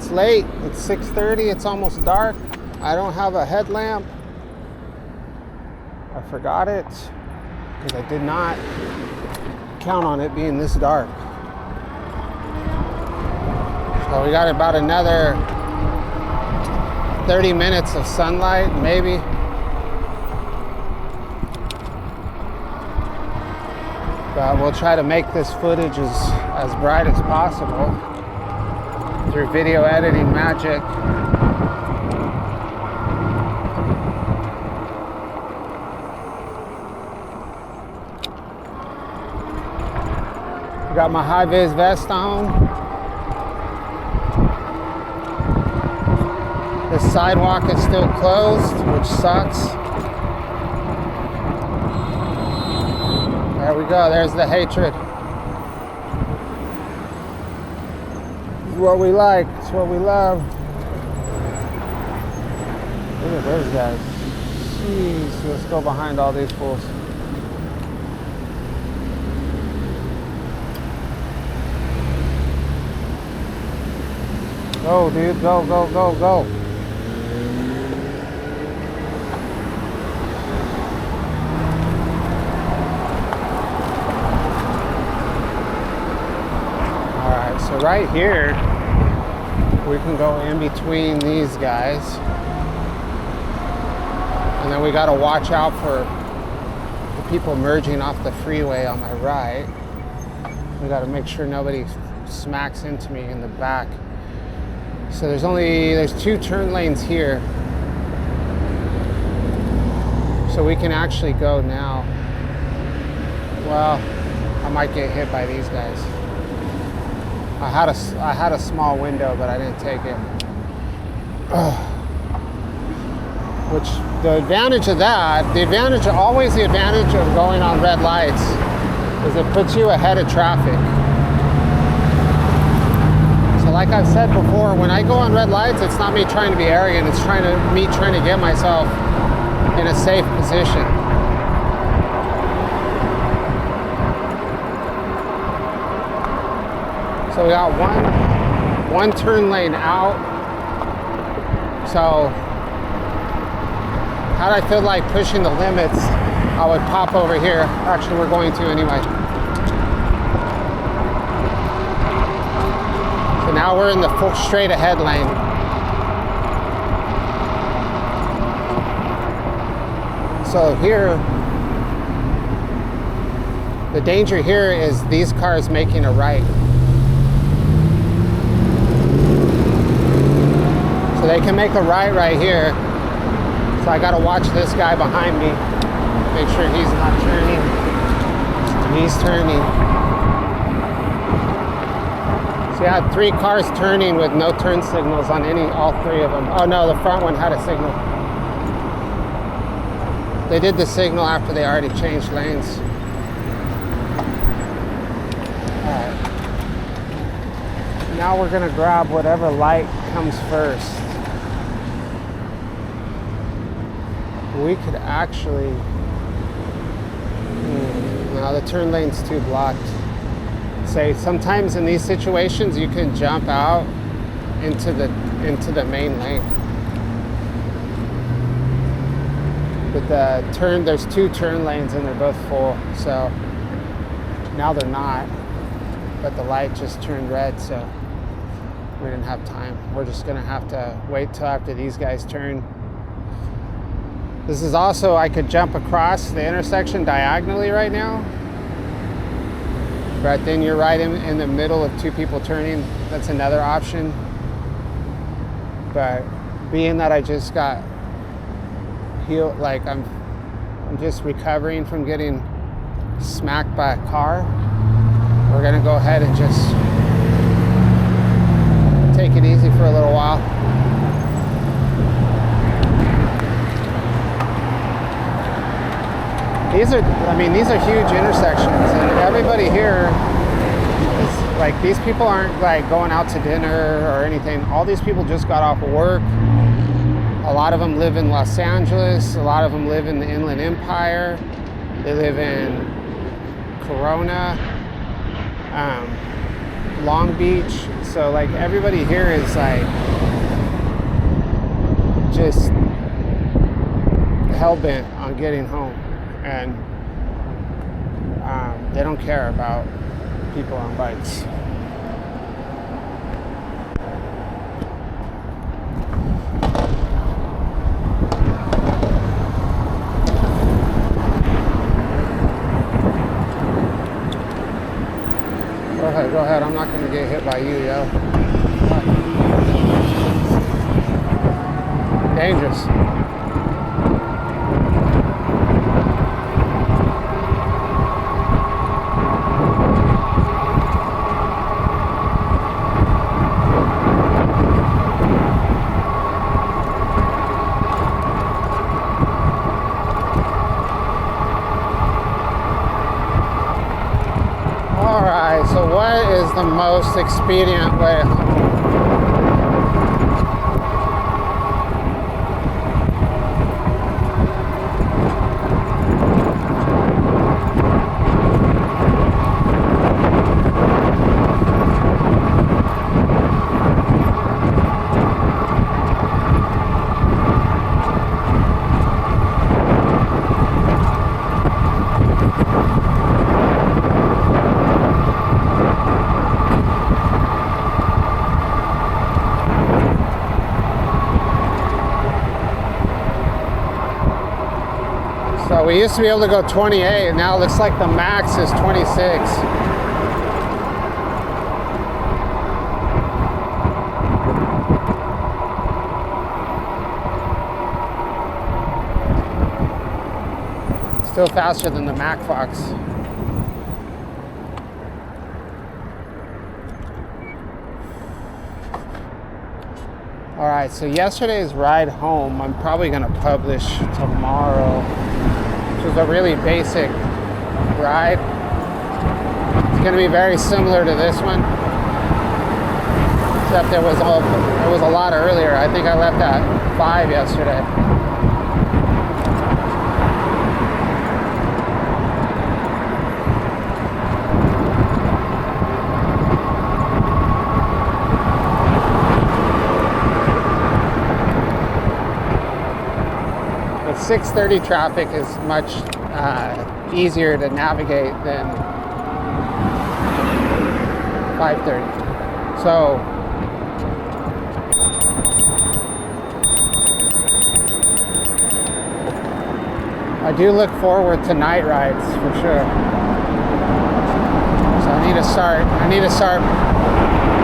It's late. It's 6:30. It's almost dark. I don't have a headlamp. I forgot it because I did not count on it being this dark. So we got about another 30 minutes of sunlight, maybe. But we'll try to make this footage as bright as possible through video editing magic. Got my high-vis vest on. The sidewalk is still closed, which sucks. There we go, there's the hatred. It's what we like, it's what we love. Look at those guys. Jeez, let's go behind all these fools. Go, dude, go, go, go, go. All right, so right here, we can go in between these guys. And then we gotta watch out for the people merging off the freeway on my right. We gotta make sure nobody smacks into me in the back. So there's 2 turn lanes here. So we can actually go now. Well, I might get hit by these guys. I had a small window, but I didn't take it. Which the advantage of that, always the advantage of going on red lights is it puts you ahead of traffic. Like I've said before, when I go on red lights, it's not me trying to be arrogant, it's me trying to get myself in a safe position. So we got one turn lane out. So had I feel like pushing the limits, I would pop over here. Actually, we're going to anyway. Now we're in the full straight ahead lane. So here, the danger here is these cars making a right. So they can make a right here. So I gotta watch this guy behind me. Make sure he's not turning. He's turning. So I had 3 cars turning with no turn signals on all 3 of them. Oh no, the front one had a signal. They did the signal after they already changed lanes. All right. Now we're gonna grab whatever light comes first. We could actually, no, the turn lane's too blocked. Say sometimes in these situations you can jump out into the main lane. But there's 2 turn lanes and they're both full. So now they're not, but the light just turned red, so we didn't have time. We're just gonna have to wait till after these guys turn. This is also, I could jump across the intersection diagonally right now. But then you're right in the middle of 2 people turning. That's another option. But being that I just got healed, like I'm just recovering from getting smacked by a car, we're gonna go ahead and just take it easy for a little while. These are huge intersections, and everybody here is like, these people aren't like going out to dinner or anything. All these people just got off of work. A lot of them live in Los Angeles. A lot of them live in the Inland Empire. They live in Corona. Long Beach. So like everybody here is like just hell-bent on getting home, and they don't care about people on bikes. Go ahead. I'm not going to get hit by you, yo. Dangerous. So what is the most expedient way home? So we used to be able to go 28, and now it looks like the max is 26. Still faster than the Mac Fox. All right, so yesterday's ride home, I'm probably gonna publish tomorrow. Which was a really basic ride. It's gonna be very similar to this one, except it was a lot earlier. I think I left at 5 yesterday. But 6:30 traffic is much easier to navigate than 5:30. So I do look forward to night rides for sure. So I need to start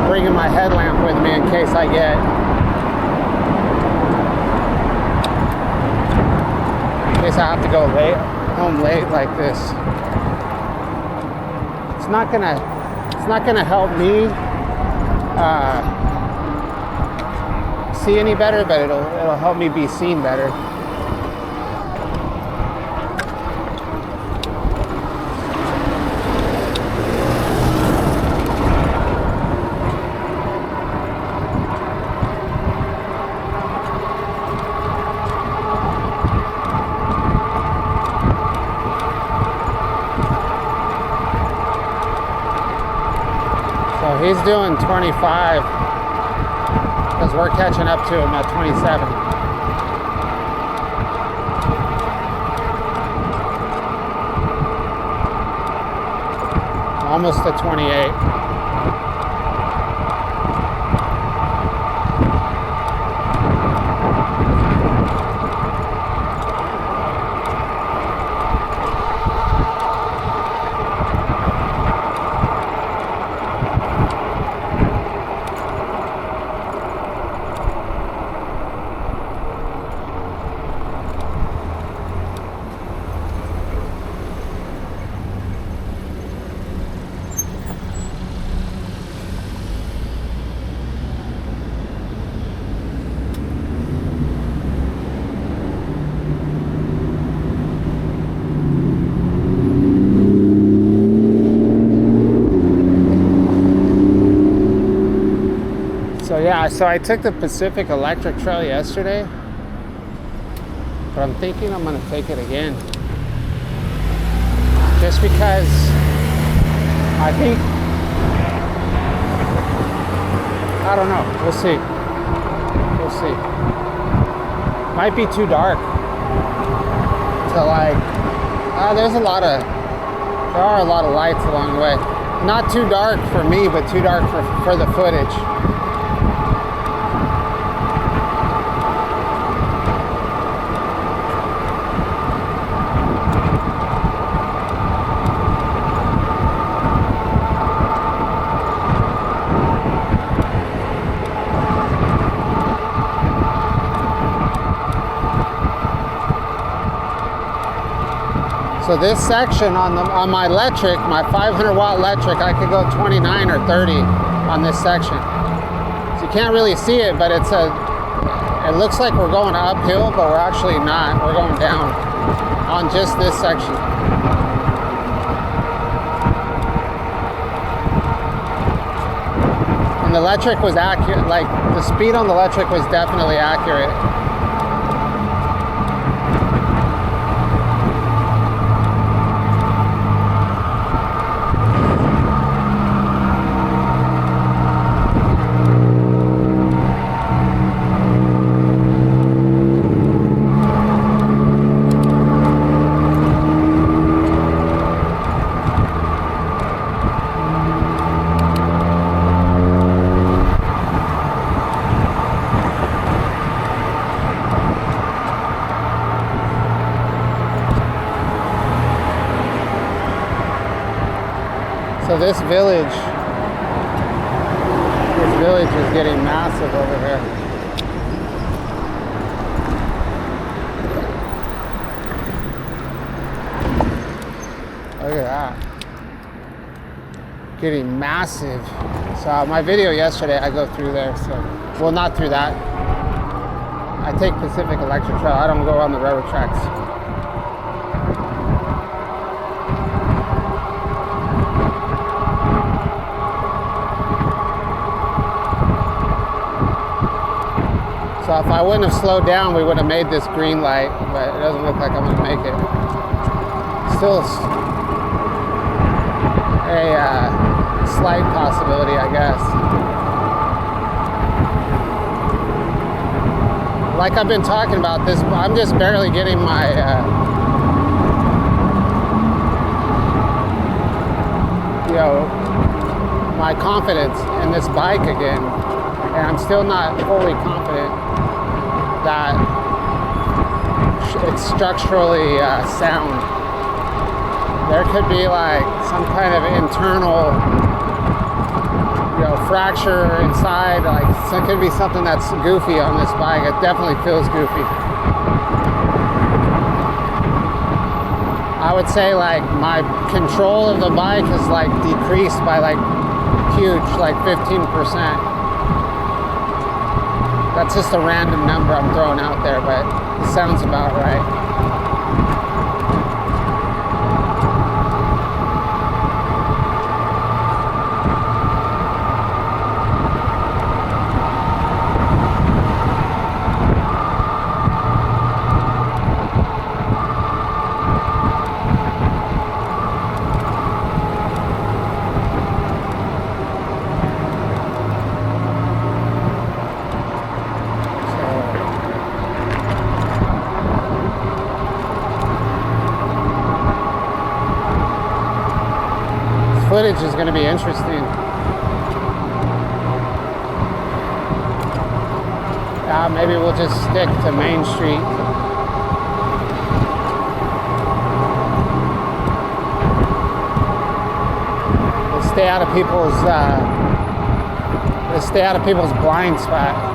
bringing my headlamp with me in case I get I have to go home late like this. It's not gonna help me see any better, but it'll help me be seen better. He's doing 25 because we're catching up to him at 27. Almost to 28. So I took the Pacific Electric Trail yesterday, but I'm thinking I'm gonna take it again. Just because I think I don't know. We'll see. We'll see. Might be too dark to like. There are a lot of lights along the way. Not too dark for me, but too dark for the footage. So this section on my electric, my 500 watt electric, I could go 29 or 30 on this section. So you can't really see it, but it looks like we're going uphill, but we're actually not. We're going down on just this section. And the electric was accurate, like the speed on the electric was definitely accurate. So this village is getting massive over here. Look at that. Getting massive. So my video yesterday, I go through there. So, well, not through that. I take Pacific Electric Trail. I don't go on the railroad tracks. So if I wouldn't have slowed down, we would have made this green light, but it doesn't look like I'm gonna make it. Still a slight possibility, I guess. Like I've been talking about this, I'm just barely getting my my confidence in this bike again, and I'm still not fully confident that it's structurally sound. There could be like some kind of internal, fracture inside. Like, so it could be something that's goofy on this bike. It definitely feels goofy. I would say like my control of the bike is like decreased by like huge, like 15%. That's just a random number I'm throwing out there, but it sounds about right. Footage is going to be interesting. Maybe we'll just stick to Main Street. Let's stay out of people's blind spot.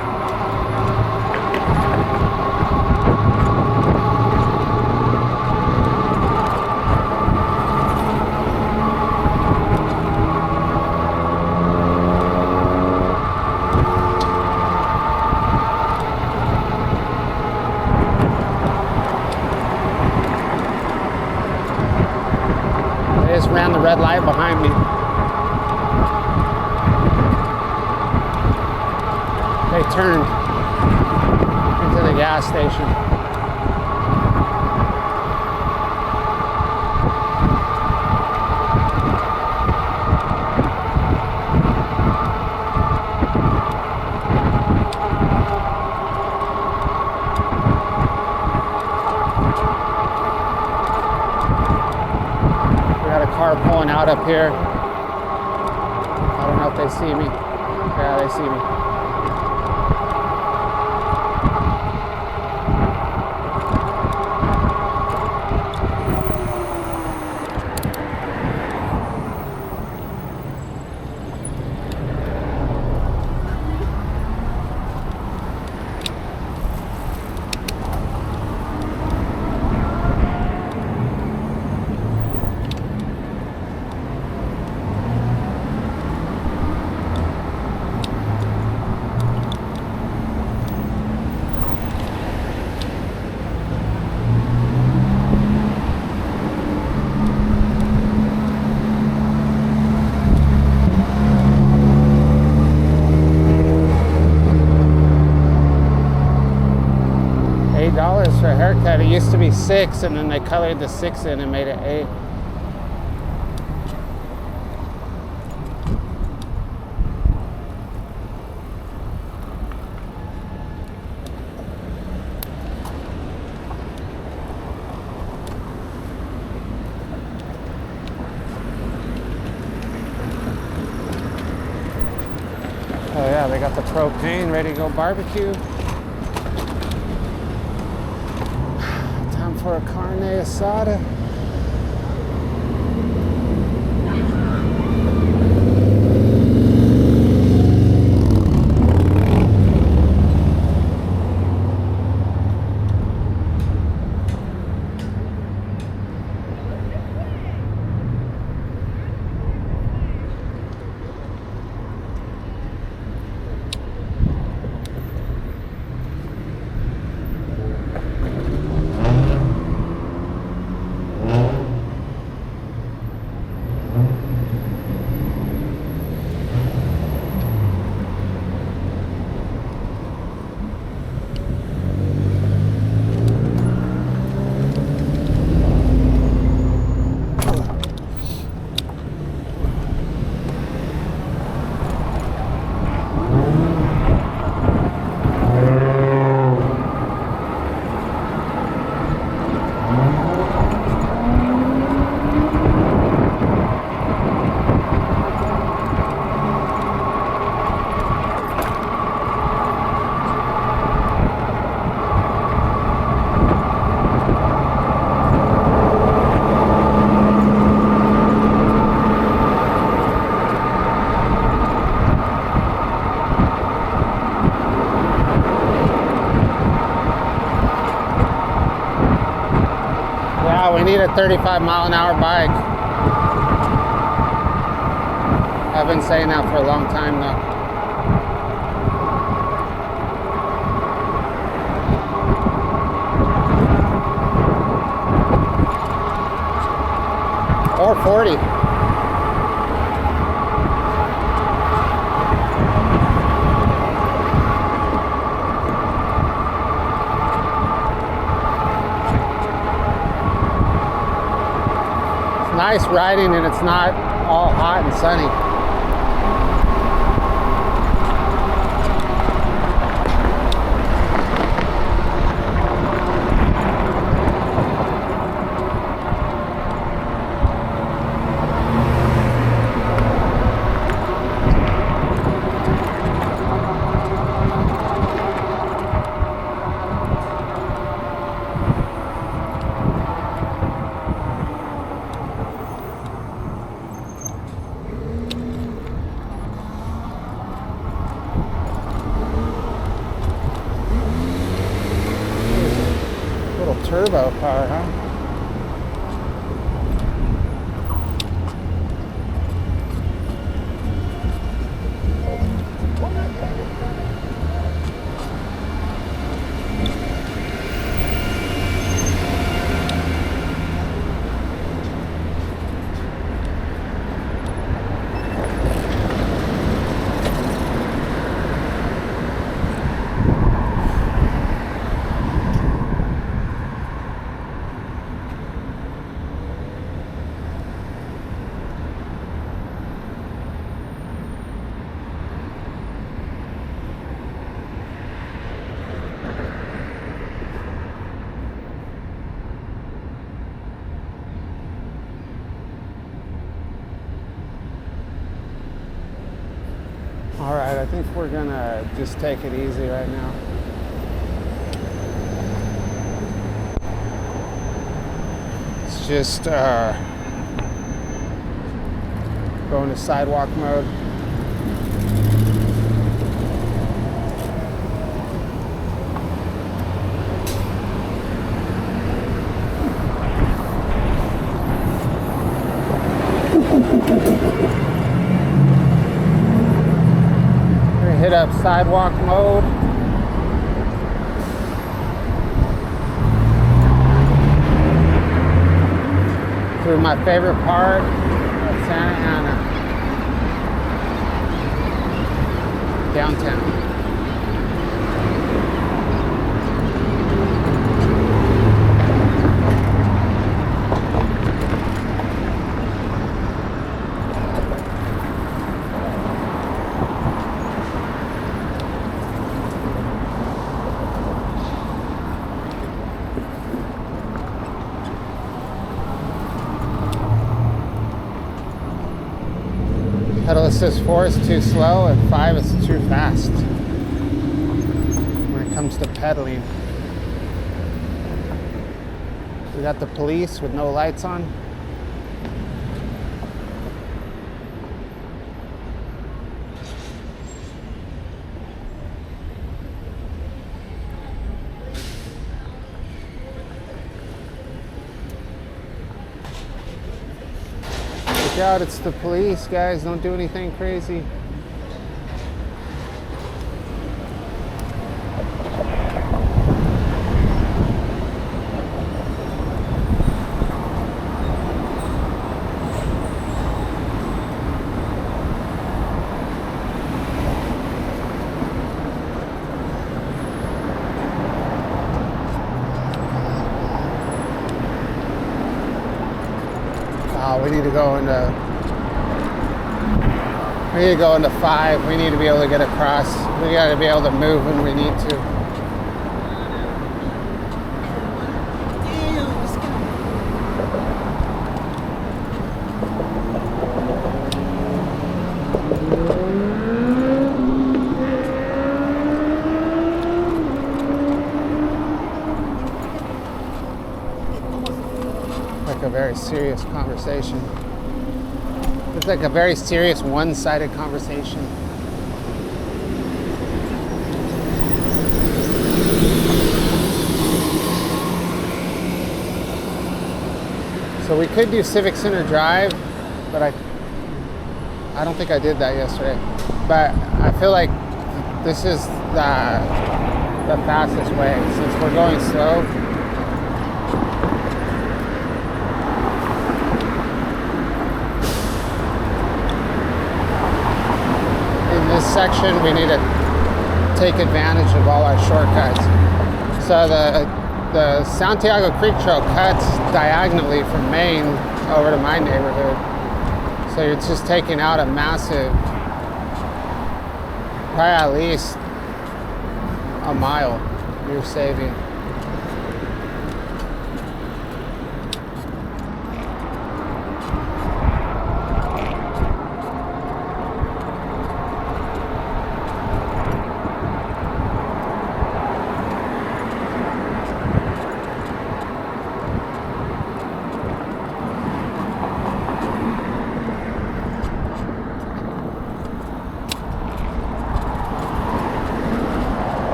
Ran the red light behind me. They turned into the gas station. up here. I don't know if they see me. Yeah, they see me. $8 for a haircut. It used to be $6, and then they colored the 6 in and made it $8. Oh yeah, they got the propane ready to go barbecue. Time for a carne asada. We need a 35-mile-an-hour bike. I've been saying that for a long time though. Or 40. Nice riding, and it's not all hot and sunny. Turbo car, huh? All right, I think we're gonna just take it easy right now. It's just going to sidewalk mode. Hit up sidewalk mode. Through my favorite part of Santa Ana, downtown. Pedal assist 4 is too slow and 5 is too fast when it comes to pedaling. We got the police with no lights on. Look out, it's the police, guys. Don't do anything crazy. We need to go into 5. We need to be able to get across. We got to be able to move when we need to. Like a very serious conversation. It's like a very serious one-sided conversation. So we could do Civic Center Drive, but I don't think I did that yesterday. But I feel like this is the fastest way since we're going slow. This section we need to take advantage of all our shortcuts. So the Santiago Creek Trail cuts diagonally from Maine over to my neighborhood. So you're just taking out a massive, probably at least a mile you're saving.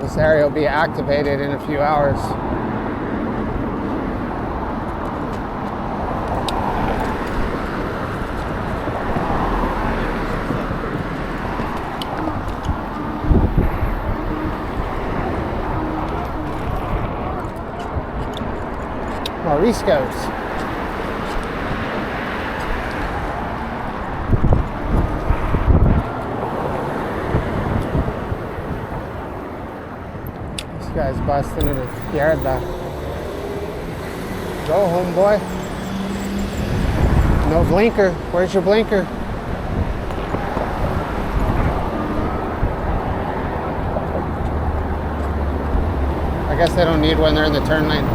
This area will be activated in a few hours. Morisco's. Guy's busting in his yarda. Go, homeboy. No blinker. Where's your blinker? I guess they don't need one. They're in the turn lane.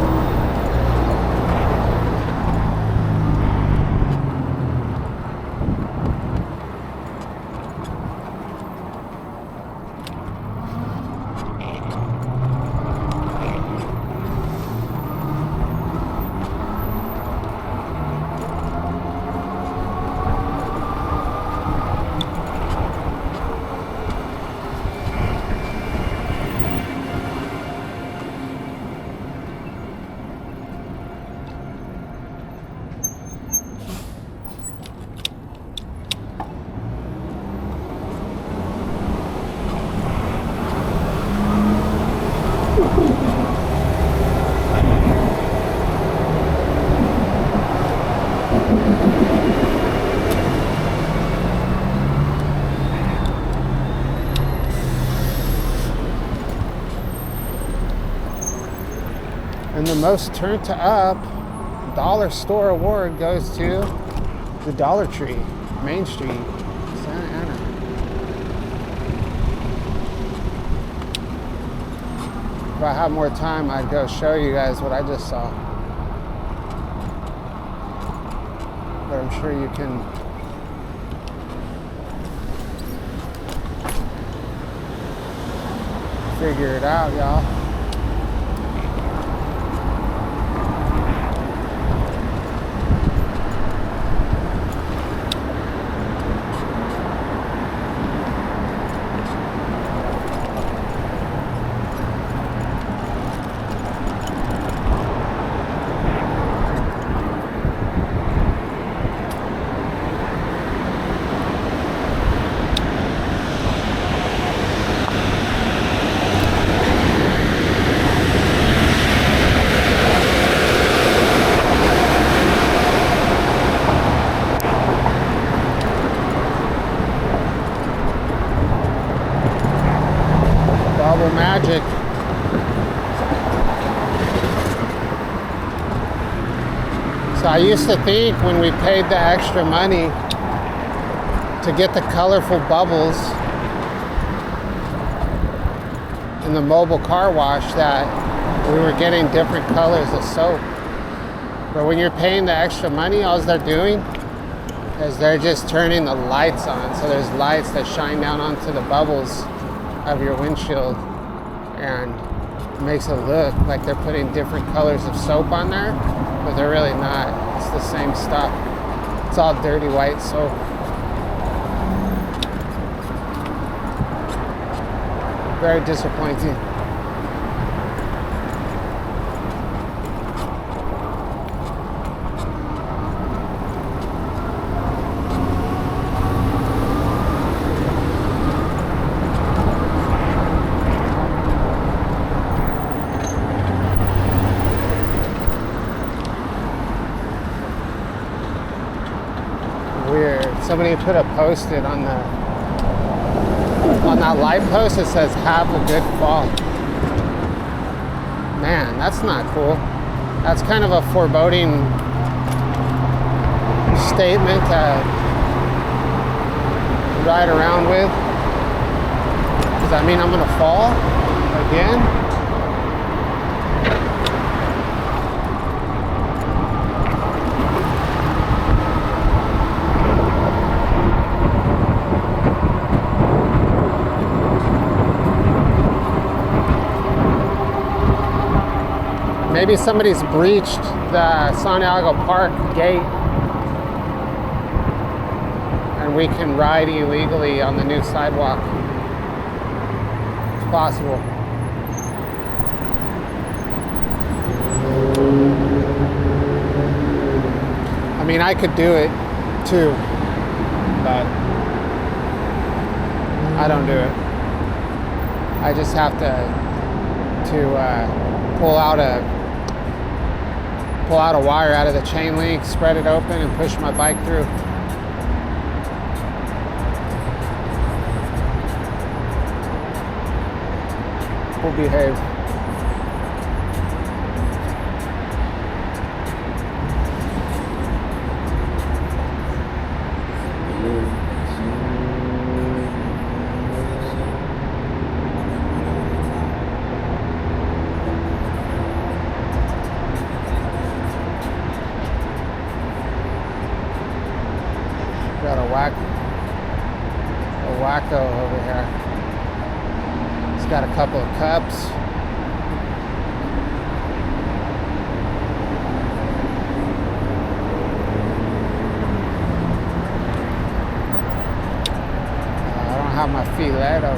And the most turned to up dollar store award goes to the Dollar Tree, Main Street, Santa Ana. If I had more time, I'd go show you guys what I just saw. But I'm sure you can figure it out, y'all. Magic. So I used to think when we paid the extra money to get the colorful bubbles in the mobile car wash that we were getting different colors of soap. But when you're paying the extra money, all they're doing is they're just turning the lights on. So there's lights that shine down onto the bubbles of your windshield, and it makes it look like they're putting different colors of soap on there, but they're really not. It's the same stuff. It's all dirty white soap. Very disappointing. Somebody put a post-it on that light post that says "Have a good fall." Man, that's not cool. That's kind of a foreboding statement to ride around with. Does that mean I'm gonna fall again? Maybe somebody's breached the Santiago Park gate and we can ride illegally on the new sidewalk. It's possible. I mean, I could do it too, but I don't do it. I just have to pull out a wire out of the chain link, spread it open, and push my bike through. We'll behave. Got a wacko over here. He's got a couple of cups. I don't have my filetto.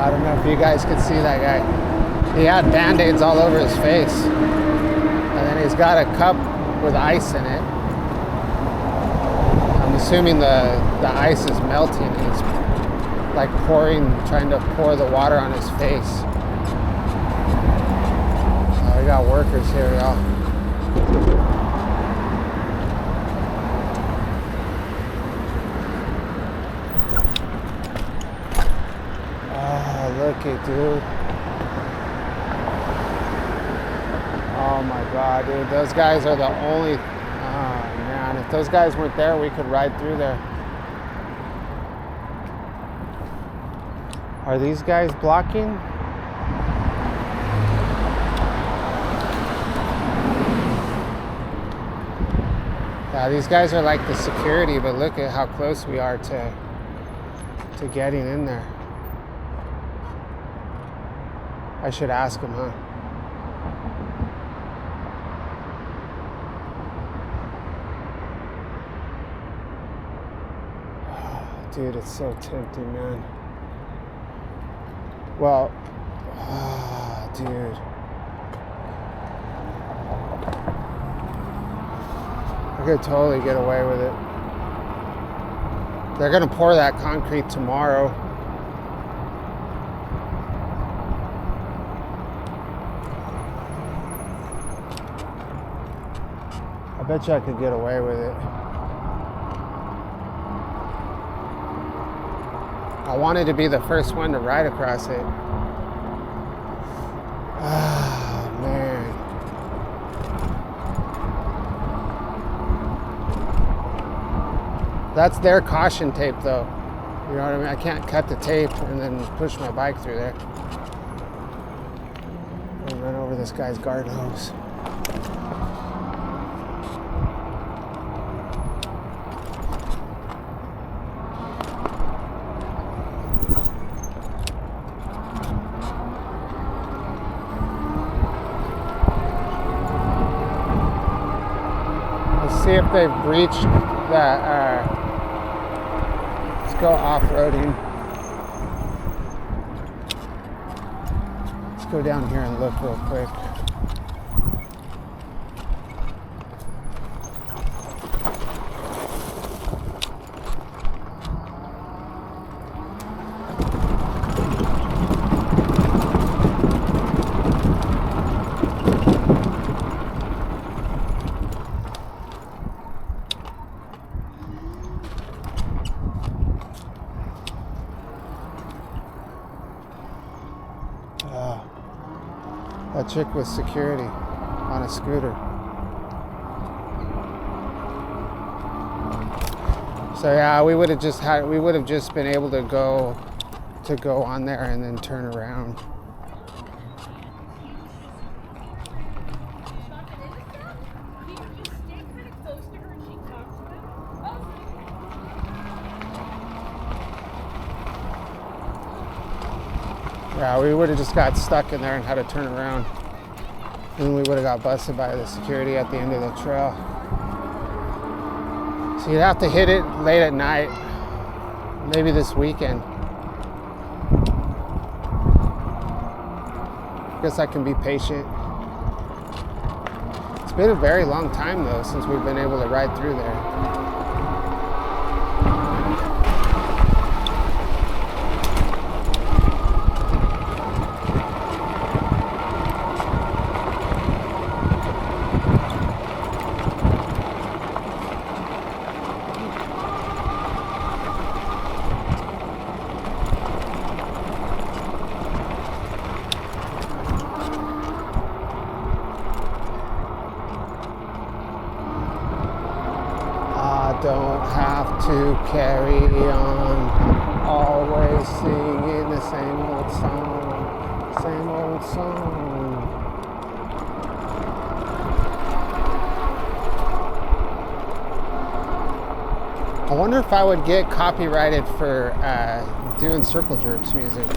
I don't know if you guys could see that guy. He had Band-Aids all over his face. And then he's got a cup with ice in it. I'm assuming the ice is melting. He's like trying to pour the water on his face. We got workers here, y'all. Oh, look it, dude. Oh my God, dude. Those guys are the only... Oh, man. If those guys weren't there, we could ride through there. Are these guys blocking? Yeah, these guys are like the security, but look at how close we are to getting in there. I should ask them, huh? Dude, it's so tempting, man. Well, dude. I could totally get away with it. They're gonna pour that concrete tomorrow. I bet you I could get away with it. I wanted to be the first one to ride across it. Ah, man. That's their caution tape, though. You know what I mean? I can't cut the tape and then push my bike through there. And run over this guy's garden hose. See if they've breached that. Let's go off-roading. Let's go down here and look real quick. That chick was security on a scooter. So yeah, we would have just been able to go on there and then turn around. Yeah, we would have just got stuck in there and had to turn around. And we would have got busted by the security at the end of the trail. So you'd have to hit it late at night, maybe this weekend. Guess I can be patient. It's been a very long time though since we've been able to ride through there. Don't have to carry on, always singing the same old song, same old song. I wonder if I would get copyrighted for doing Circle Jerks music.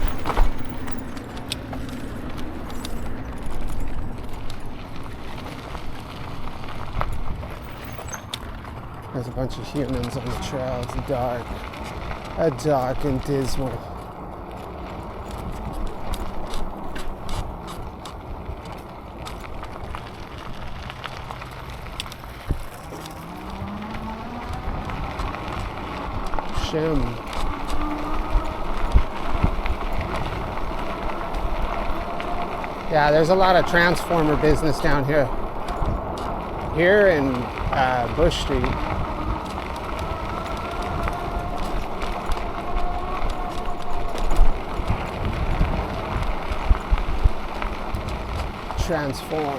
There's a bunch of humans on the trail. It's dark. Dark and dismal. Shim. Yeah, there's a lot of transformer business down here. Here in Bush Street. Transform.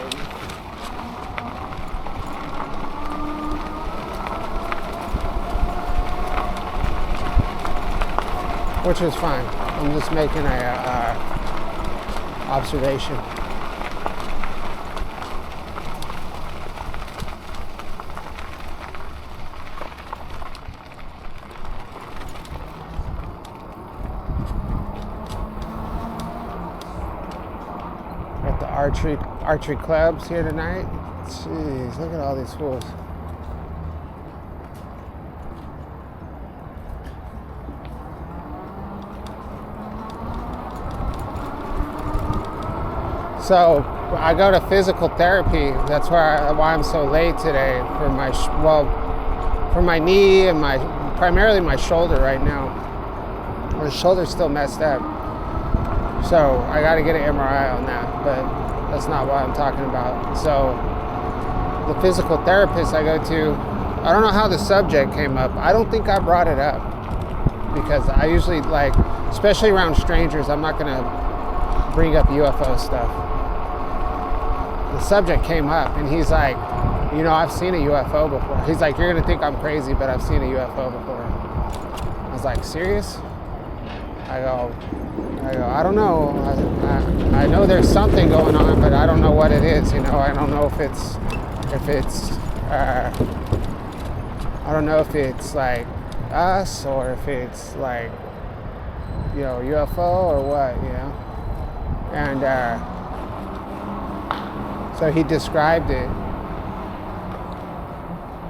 Which is fine. I'm just making a observation. At the archery clubs here tonight. Jeez, look at all these fools. So I go to physical therapy. That's why I'm so late today for my knee and primarily my shoulder right now. My shoulder's still messed up. So I got to get an MRI on that, but that's not what I'm talking about. So the physical therapist I go to, I don't know how the subject came up. I don't think I brought it up because I usually especially around strangers, I'm not going to bring up UFO stuff. The subject came up and he's like, I've seen a UFO before. He's like, you're going to think I'm crazy, but I've seen a UFO before. I was like, serious? I go, I don't know. I know there's something going on, but I don't know what it is. I don't know if it's I don't know if it's like us or if it's like, UFO or what, And so he described it.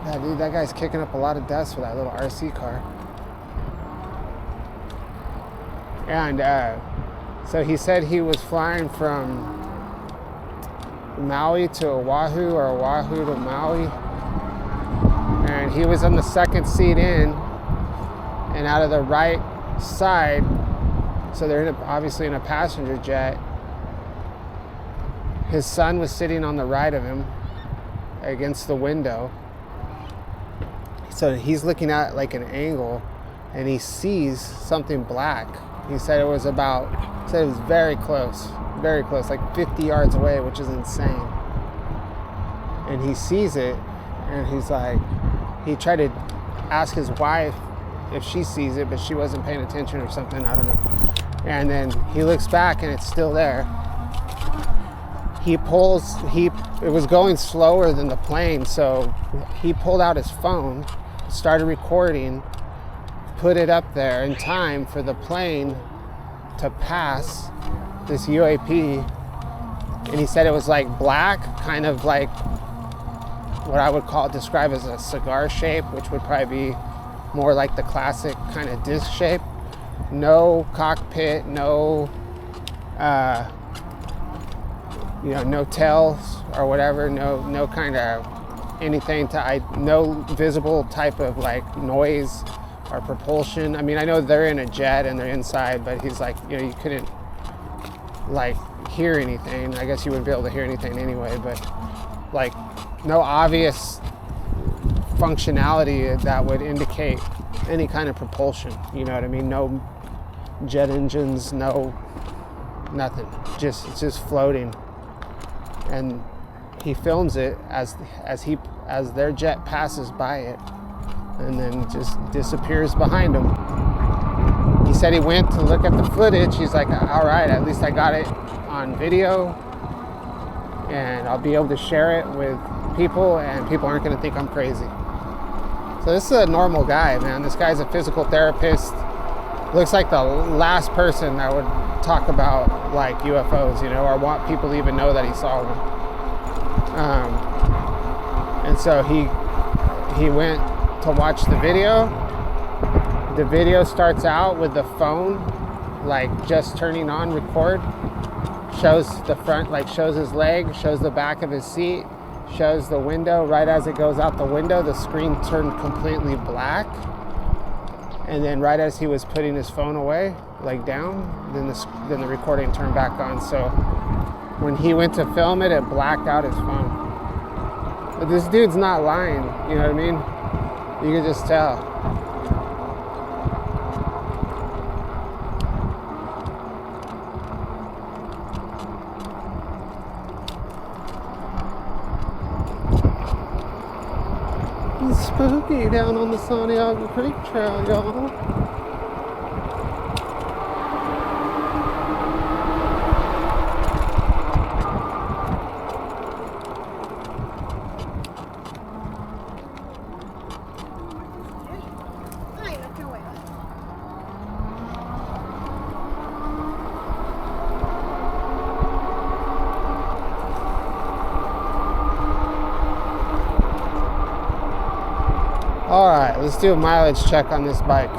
Yeah, dude, that guy's kicking up a lot of dust for that little RC car. And so he said he was flying from Maui to Oahu or Oahu to Maui. And he was on the second seat in, and out of the right side, so they're obviously in a passenger jet. His son was sitting on the right of him against the window. So he's looking at like an angle and he sees something black. He said it was very close, like 50 yards away, which is insane. And he sees it and he's like, he tried to ask his wife if she sees it, but she wasn't paying attention or something, I don't know. And then he looks back and it's still there. It was going slower than the plane, so he pulled out his phone, started recording, put it up there in time for the plane to pass this UAP. And he said it was like black, kind of like what I would describe as a cigar shape, which would probably be more like the classic kind of disc shape. No cockpit, no no tails or whatever, no kind of anything no visible type of like noise or propulsion. I mean, I know they're in a jet and they're inside, but he's like, you couldn't like hear anything. I guess you wouldn't be able to hear anything anyway, but like no obvious functionality that would indicate any kind of propulsion. You know what I mean? No jet engines, no nothing. It's just floating. And he films it as their jet passes by it, and then just disappears behind him. He said he went to look at the footage. He's like, all right, at least I got it on video, and I'll be able to share it with people, and people aren't going to think I'm crazy. So this is a normal guy, man. This guy's a physical therapist. Looks like the last person that would talk about like UFOs, or want people to even know that he saw one. And so he went to watch the video. The video starts out with the phone like just turning on record. Shows the front, like shows his leg, shows the back of his seat, shows the window. Right as it goes out the window, the screen turned completely black. And then right as he was putting his phone away, like down, then the recording turned back on. So when he went to film it, it blacked out his phone. But this dude's not lying, you know what I mean? You can just tell. It's spooky down on the Santiago Creek Trail, y'all. All right, let's do a mileage check on this bike.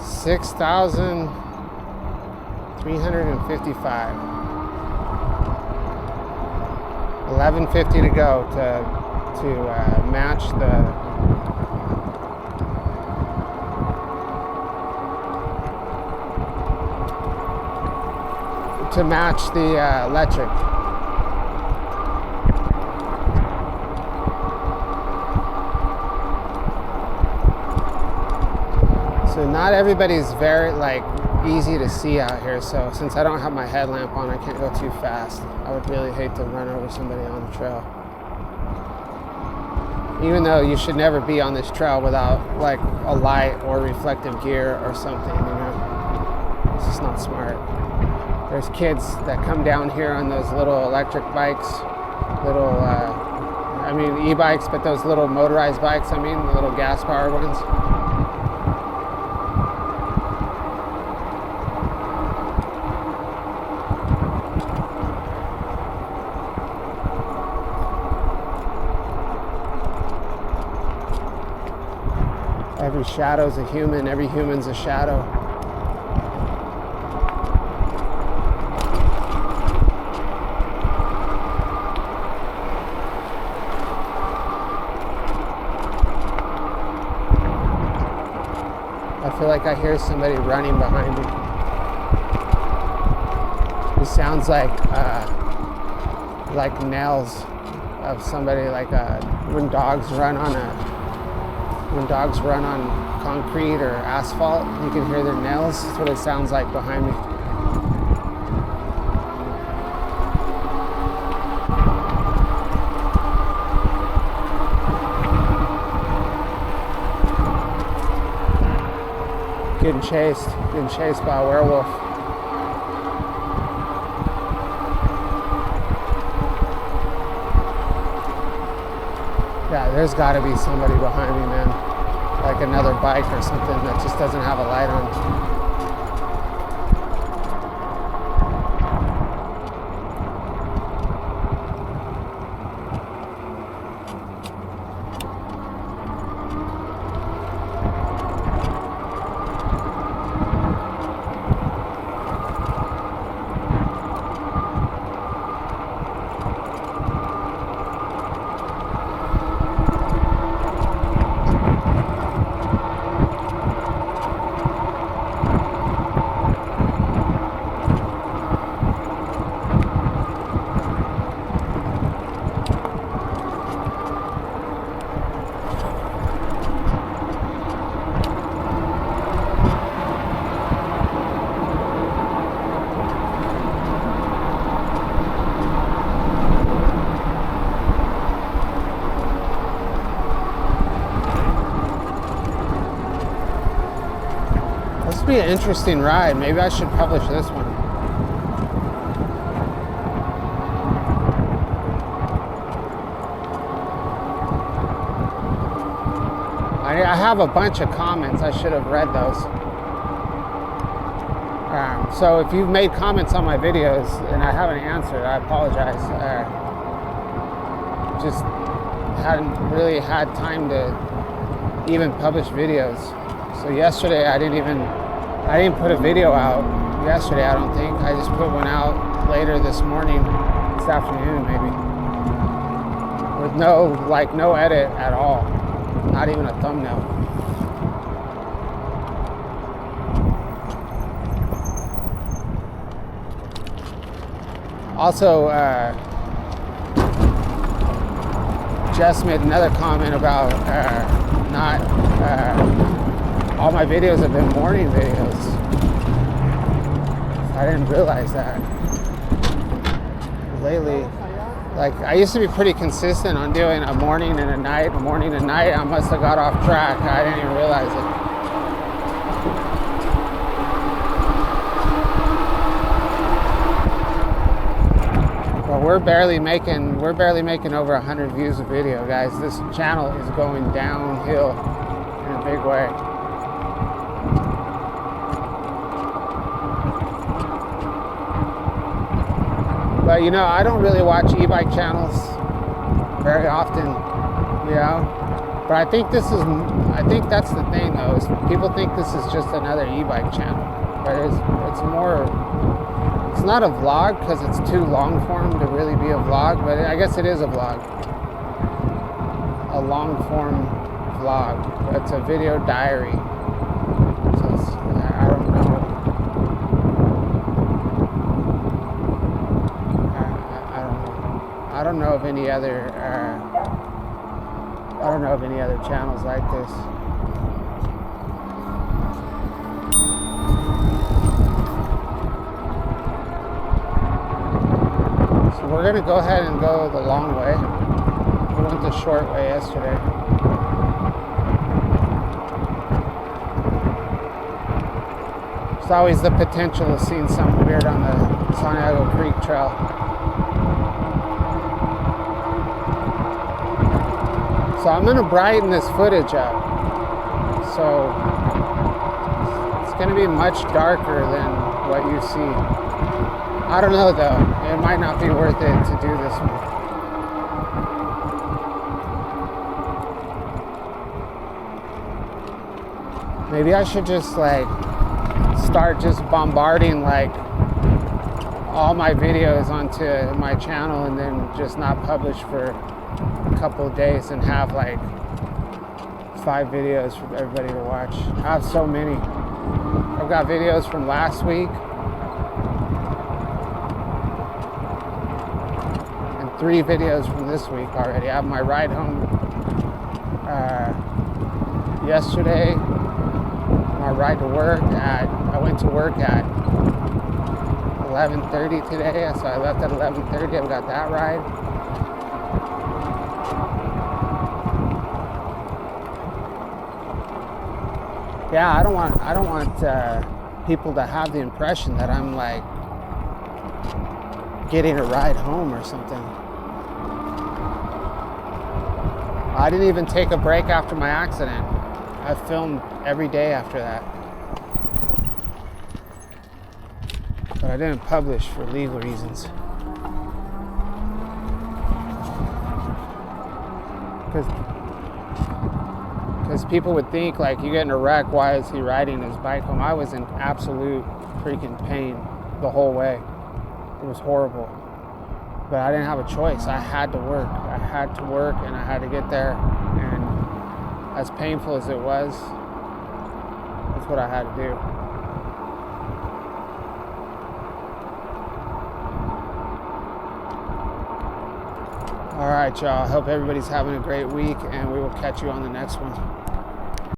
6,355. 1150 to go to match the electric. So not everybody's very easy to see out here. So since I don't have my headlamp on, I can't go too fast. I would really hate to run over somebody on the trail. Even though you should never be on this trail without a light or reflective gear or something, you know. It's just not smart. There's kids that come down here on those little electric bikes, e-bikes, but those little motorized bikes, the little gas-powered ones. Every shadow's a human, every human's a shadow. I feel like I hear somebody running behind me. It sounds like nails of somebody, when dogs run on concrete or asphalt, you can hear their nails. That's what it sounds like behind me. Getting chased by a werewolf. Yeah, there's got to be somebody behind me, man. Like another bike or something that just doesn't have a light on. This would be an interesting ride. Maybe I should publish this one. I have a bunch of comments. I should have read those. So if you've made comments on my videos and I haven't answered, I apologize. Just hadn't really had time to even publish videos. So yesterday I didn't put a video out yesterday, I don't think. I just put one out later this morning, this afternoon maybe. With no edit at all. Not even a thumbnail. Also, Jess made another comment about not all my videos have been morning videos. I didn't realize that. Lately, like I used to be pretty consistent on doing a morning and a night, a morning and night. I must have got off track. I didn't even realize it. But we're barely making over 100 views a video, guys. This channel is going downhill in a big way. But you know, I don't really watch e-bike channels very often, you know. But I think that's the thing though, is people think this is just another e-bike channel. But it's more, it's not a vlog because it's too long form to really be a vlog, but I guess it is a vlog. A long form vlog. It's a video diary. So I don't know. I don't know of any other channels like this. So we're gonna go ahead and go the long way. We went the short way yesterday. There's always the potential of seeing something weird on the Santiago Creek Trail. So I'm going to brighten this footage up. So it's going to be much darker than what you see. I don't know though. It might not be worth it to do this one. Maybe I should just like start just bombarding like all my videos onto my channel and then just not publish for a couple of days and have like 5 videos for everybody to watch. I have so many. I've got videos from last week and 3 videos from this week already. I have my ride home yesterday, my ride to work I went to work at 11:30 today, so I left at 11:30. I've got that ride. Yeah, I don't want people to have the impression that I'm like getting a ride home or something. I didn't even take a break after my accident. I filmed every day after that. But I didn't publish for legal reasons. Because people would think like, you get in a wreck, why is he riding his bike home? I was in absolute freaking pain the whole way. It was horrible. But I didn't have a choice. I had to work. I had to work and I had to get there. And as painful as it was, that's what I had to do. All right, y'all. Hope everybody's having a great week, and we will catch you on the next one.